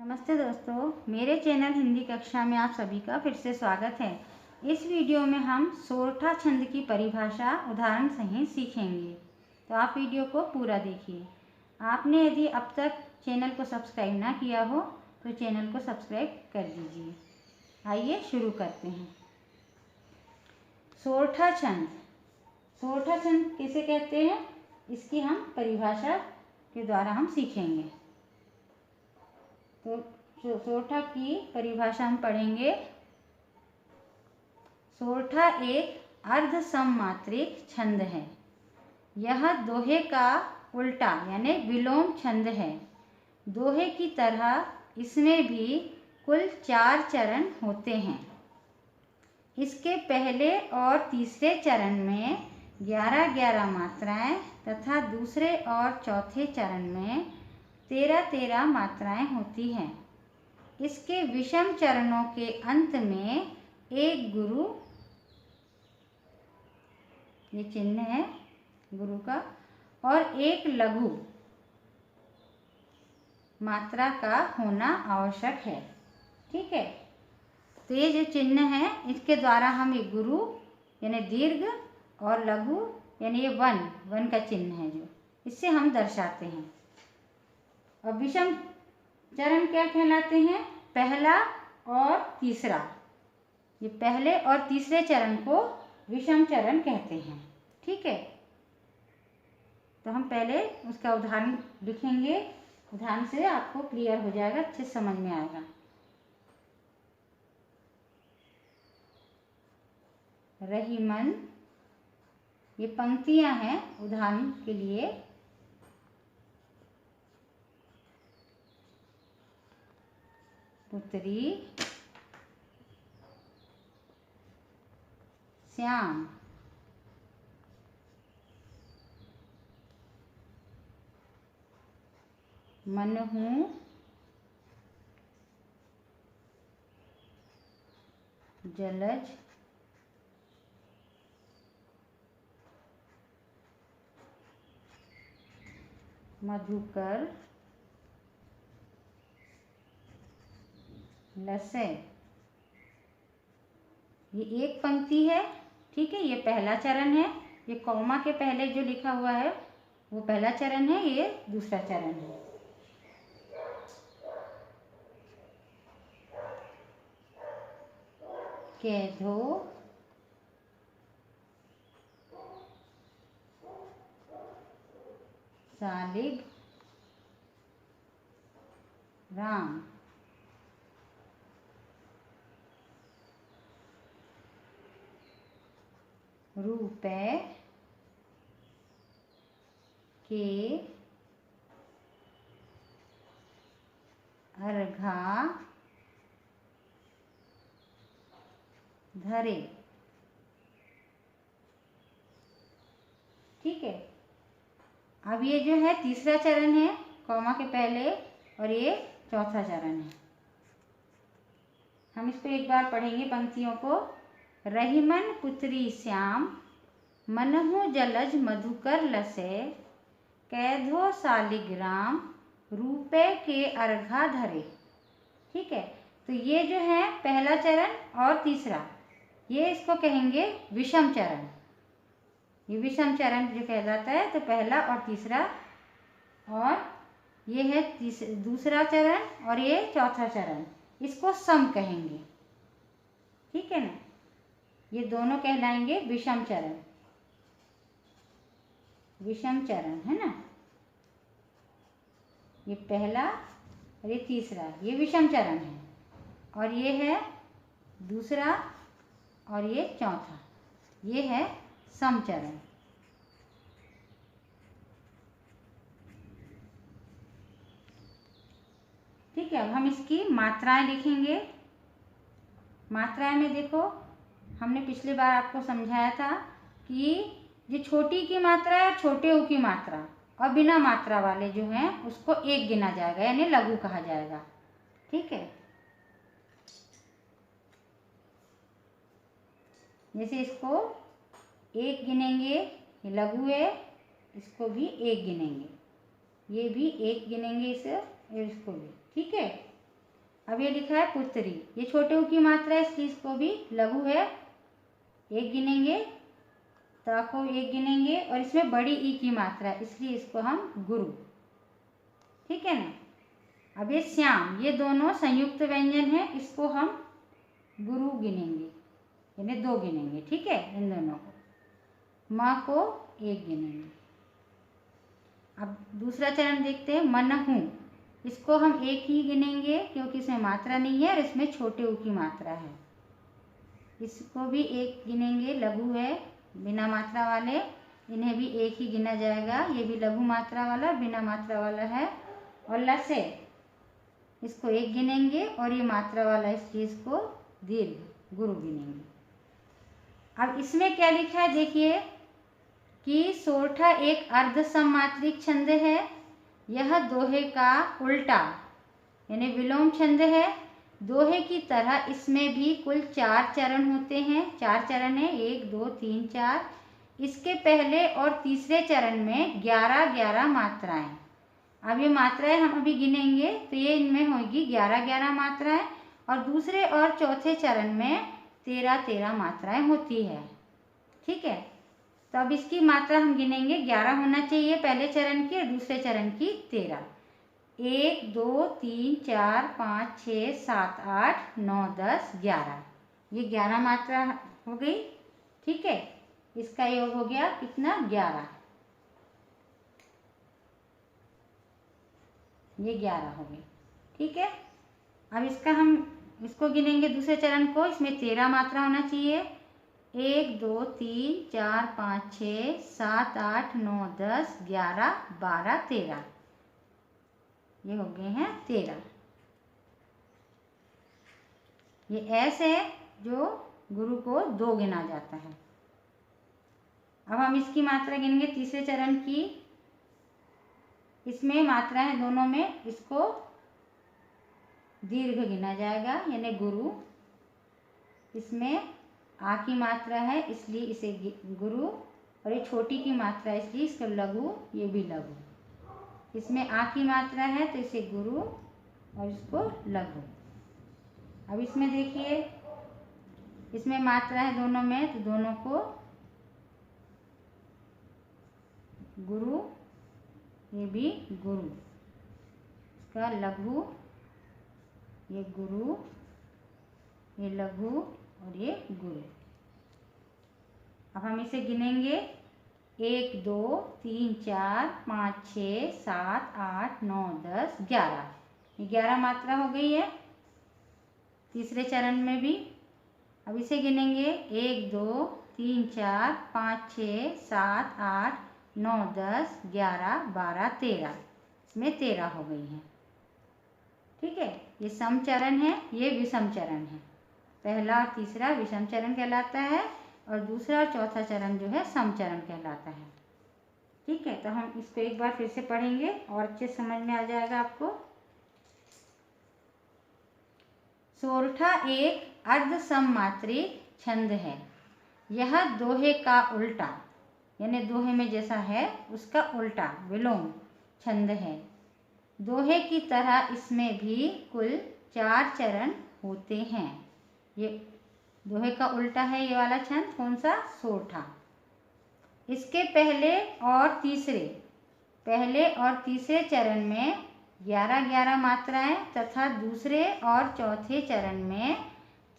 नमस्ते दोस्तों, मेरे चैनल हिंदी कक्षा में आप सभी का फिर से स्वागत है। इस वीडियो में हम सोरठा छंद की परिभाषा उदाहरण सहित सीखेंगे, तो आप वीडियो को पूरा देखिए। आपने यदि अब तक चैनल को सब्सक्राइब ना किया हो तो चैनल को सब्सक्राइब कर दीजिए। आइए शुरू करते हैं। सोरठा छंद, सोरठा छंद किसे कहते हैं, इसकी हम परिभाषा के द्वारा हम सीखेंगे। तो सोरठा की परिभाषा हम पढ़ेंगे। सोरठा एक अर्ध सममात्रिक छंद है। यह दोहे का उल्टा यानी विलोम छंद है। दोहे की तरह इसमें भी कुल 4 चरण होते हैं। इसके पहले और तीसरे चरण में 11-11 मात्राएं तथा दूसरे और चौथे चरण में 13-13 मात्राएं होती हैं। इसके विषम चरणों के अंत में एक गुरु, ये चिन्ह है गुरु का, और एक लघु मात्रा का होना आवश्यक है। ठीक है, तो ये जो चिन्ह है इसके द्वारा हम एक गुरु यानी दीर्घ और लघु यानी ये वन का चिन्ह है, जो इससे हम दर्शाते हैं। और विषम चरण क्या कहलाते हैं, पहला और तीसरा। ये पहले और तीसरे चरण को विषम चरण कहते हैं। ठीक है, तो हम पहले उसका उदाहरण लिखेंगे। उदाहरण से आपको क्लियर हो जाएगा, अच्छे समझ में आएगा। रहीमन, ये पंक्तियां हैं उदाहरण के लिए। पुत्री श्याम, मनहु जलज, मधुकर लसे। ये एक पंक्ति है। ठीक है, ये पहला चरण है। ये कॉमा के पहले जो लिखा हुआ है वो पहला चरण है, ये दूसरा चरण है। कैधो सालिग राम, रुपए के अर्घा धरे। ठीक है, अब ये जो है तीसरा चरण है कॉमा के पहले, और ये चौथा चरण है। हम इसको एक बार पढ़ेंगे पंक्तियों को। रहीमन पुत्री श्याम, मनहु जलज मधुकर लसे, कैधो सालिग्राम, रूपे के अर्घा धरे। ठीक है, तो ये जो है पहला चरण और तीसरा, ये इसको कहेंगे विषम चरण। ये विषम चरण जो कहलाता है, तो पहला और तीसरा, और ये है दूसरा चरण और ये चौथा चरण, इसको सम कहेंगे। ठीक है ना, ये दोनों कहलाएंगे विषम चरण। विषम चरण है ना, ये पहला और ये तीसरा, ये विषम चरण है, और ये है दूसरा और ये चौथा, ये है सम चरण। ठीक है, अब हम इसकी मात्राएं लिखेंगे। मात्राएं में देखो, हमने पिछली बार आपको समझाया था कि जो छोटी की मात्रा है, छोटे ऊ की मात्रा और बिना मात्रा वाले जो हैं उसको एक गिना जाएगा, यानी लघु कहा जाएगा। ठीक है, जैसे इसको एक गिनेंगे, ये लघु है, इसको भी एक गिनेंगे, ये भी एक गिनेंगे इसे और इसको भी। ठीक है, अब ये लिखा है पुत्री, ये छोटे ऊ की मात्रा है इसलिए इसको भी लघु है, एक गिनेंगे, ता को एक गिनेंगे, और इसमें बड़ी ई की मात्रा है इसलिए इसको हम गुरु, ठीक है ना। अब ये श्याम, ये दोनों संयुक्त व्यंजन है, इसको हम गुरु गिनेंगे, यानी 2 गिनेंगे, ठीक है, इन दोनों को। माँ को 1 गिनेंगे। अब दूसरा चरण देखते हैं, मनहु, इसको हम 1 ही गिनेंगे क्योंकि इसमें मात्रा नहीं है और इसमें छोटे ऊ की मात्रा है, इसको भी 1 गिनेंगे, लघु है, बिना मात्रा वाले, इन्हें भी 1 ही गिना जाएगा, ये भी लघु मात्रा वाला बिना मात्रा वाला है। और लसे, इसको 1 गिनेंगे और ये मात्रा वाला इसलिए इसको दीर्घ गुरु गिनेंगे। अब इसमें क्या लिखा है देखिए कि सोरठा एक अर्ध सममात्रिक छंद है, यह दोहे का उल्टा यानी विलोम छंद है। दोहे की तरह इसमें भी कुल 4 चरण होते हैं, 4 चरण है, 1 2 3 4। इसके पहले और तीसरे चरण में 11-11 मात्राएं। अब ये मात्राएं हम अभी गिनेंगे तो ये इनमें होगी 11-11 मात्राएं, और दूसरे और चौथे चरण में 13-13 मात्राएं होती है, ठीक है। तो अब इसकी मात्रा हम गिनेंगे, 11 होना चाहिए पहले चरण की और दूसरे चरण की 13। 1 2 3 4 5 6 7 8 9 10 11, ये 11 मात्रा हो गई, ठीक है। इसका योग हो गया कितना, 11, ये 11 हो गई, ठीक है। अब इसको गिनेंगे दूसरे चरण को, इसमें 13 मात्रा होना चाहिए। 1 2 3 4 5 6 7 8 9 10 11 12 13, ये हो गए हैं 13। ये ऐसे है जो गुरु को 2 गिना जाता है। अब हम इसकी मात्रा गिनेंगे तीसरे चरण की, इसमें मात्रा है दोनों में, इसको दीर्घ गिना जाएगा यानी गुरु। इसमें आ की मात्रा है इसलिए इसे गुरु, और ये छोटी की मात्रा है इसलिए इसको लघु, ये भी लघु। इसमें आ की मात्रा है तो इसे गुरु और इसको लघु। अब इसमें देखिए, इसमें मात्रा है दोनों में तो दोनों को गुरु, ये भी गुरु, इसका लघु, ये गुरु, ये लघु और ये गुरु। अब हम इसे गिनेंगे, 1 2 3 4 5 6 7 8 9 10 11, ये 11 मात्रा हो गई है तीसरे चरण में भी। अब इसे गिनेंगे, 1 2 3 4 5 6 7 8 9 10 11 12 13, इसमें 13 हो गई है, ठीक है। ये सम चरण है, ये विषम चरण है। पहला और तीसरा विषम चरण कहलाता है और दूसरा और चौथा चरण जो है सम चरण कहलाता है, ठीक है। तो हम इसको एक बार फिर से पढ़ेंगे और अच्छे समझ में आ जाएगा आपको। सोरठा एक अर्ध सममात्रिक छंद है, यह दोहे का उल्टा यानी दोहे में जैसा है उसका उल्टा विलोम छंद है। दोहे की तरह इसमें भी कुल 4 चरण होते हैं। ये दोहे का उल्टा है, ये वाला छंद कौन सा, सोरठा। इसके पहले और तीसरे चरण में 11-11 मात्राएं तथा दूसरे और चौथे चरण में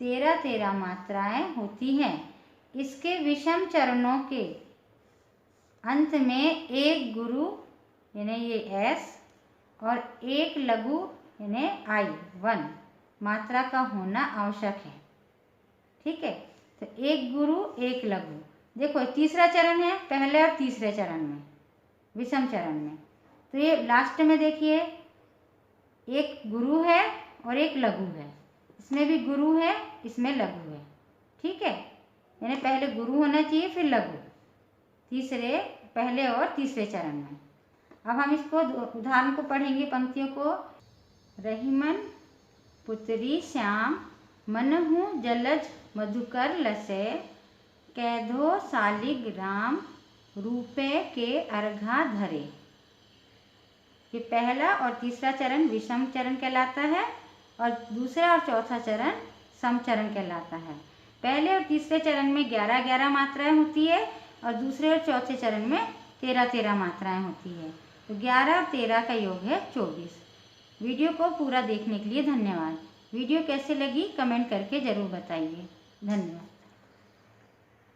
13-13 मात्राएं होती हैं। इसके विषम चरणों के अंत में एक गुरु यानी ये एस और एक लघु यानी आई 1 मात्रा का होना आवश्यक है, ठीक है। तो एक गुरु एक लघु, देखो तीसरा चरण है पहले और तीसरे चरण में, विषम चरण में। तो ये लास्ट में देखिए, एक गुरु है और एक लघु है, इसमें भी गुरु है इसमें लघु है, ठीक है। यानी पहले गुरु होना चाहिए फिर लघु, पहले और तीसरे चरण में। अब हम इसको उदाहरण को पढ़ेंगे, पंक्तियों को। रहीमन पुत्री श्याम, मनहु जलज मधुकर लसे, कैधो सालिग्राम रूपे के अर्घा धरे। ये पहला और तीसरा चरण विषम चरण कहलाता है और दूसरा और चौथा चरण समचरण कहलाता है। पहले और तीसरे चरण में 11-11 मात्राएं होती है और दूसरे और चौथे चरण में 13-13 मात्राएं होती है। तो 11 और 13 का योग है 24। वीडियो को पूरा देखने के लिए धन्यवाद। वीडियो कैसे लगी कमेंट करके ज़रूर बताइए। धन्यवाद।